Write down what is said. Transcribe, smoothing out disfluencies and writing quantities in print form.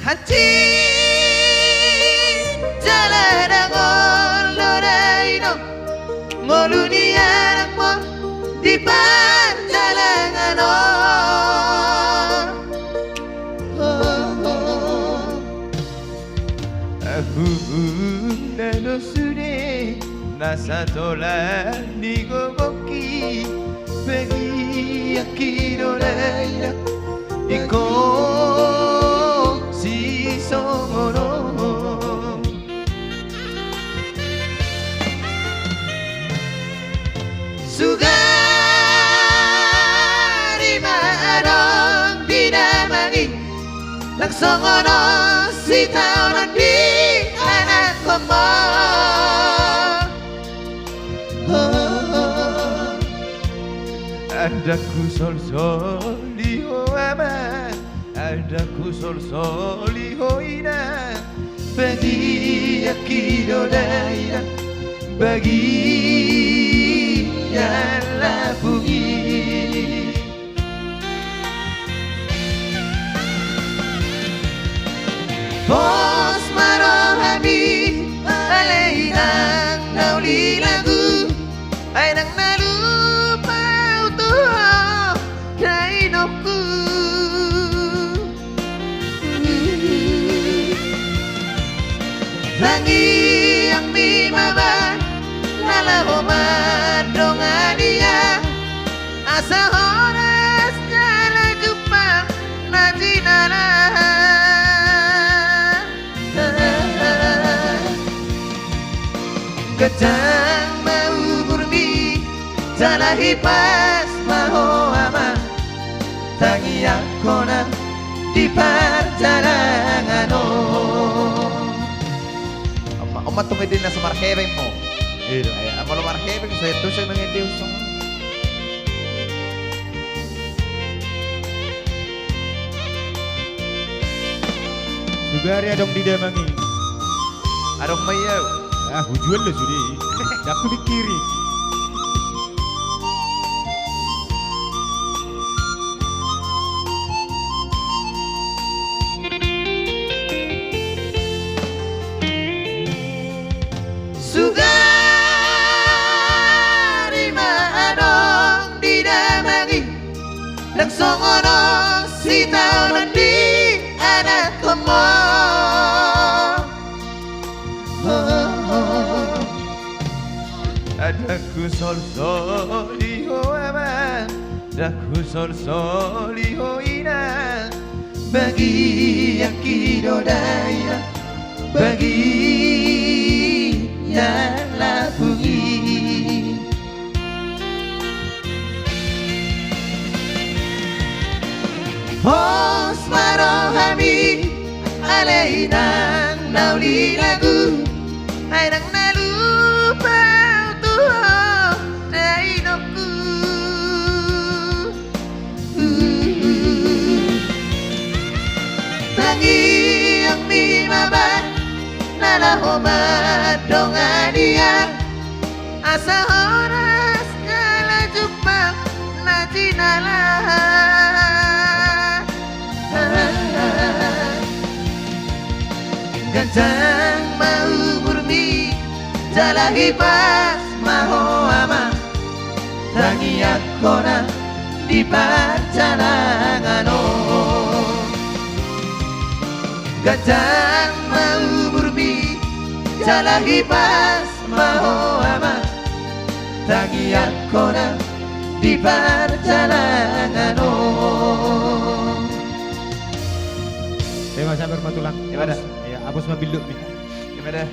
hati jalan ngoloraino ngolunia mo di perjalanan aku nano sude nasa tola ni gogoki pergi akiro daira iko si sono sugari marong dinamagi laksongono si taonan di anak komo ada kusol soliho ama ada kusol soliho ina bagi akido daira bagi yang bunyi bos marohami alainang nauli lagu ay nang nalupa utuh kainoku langi yang mimaban nalahoman dongania asa horas jala jupang najinala Kejang mau burmi jalahi pas maho ama tangi akona di perjalanan Oma tumidin na sa markebeng mo. Ay, amalo markebeng so ito siya nang hindi usong. Sugari adong didamangi. Adong mayaw. Ah, hujuan lah suri. Aku mikirin. Sugari maadong didamangi laksongono si taonan di anak komo ada kusol soliho ama ada kusol soliho ina bagi akido daira bagi yang labungi Hos marohami alainang nauli lagu ay nang nalupa utuh dainoku tangi yang mimaban nalahomat dongania asa horas kala jupang najinala Gantang mau burmi jalahi pas maho ama tangi akona di perjalanan Gantang mau burmi jalahi pas maho ama tangi akona di perjalanan Terima kasih bermatulang. Gimana? Ya, abos mabiluk nih. Gimana?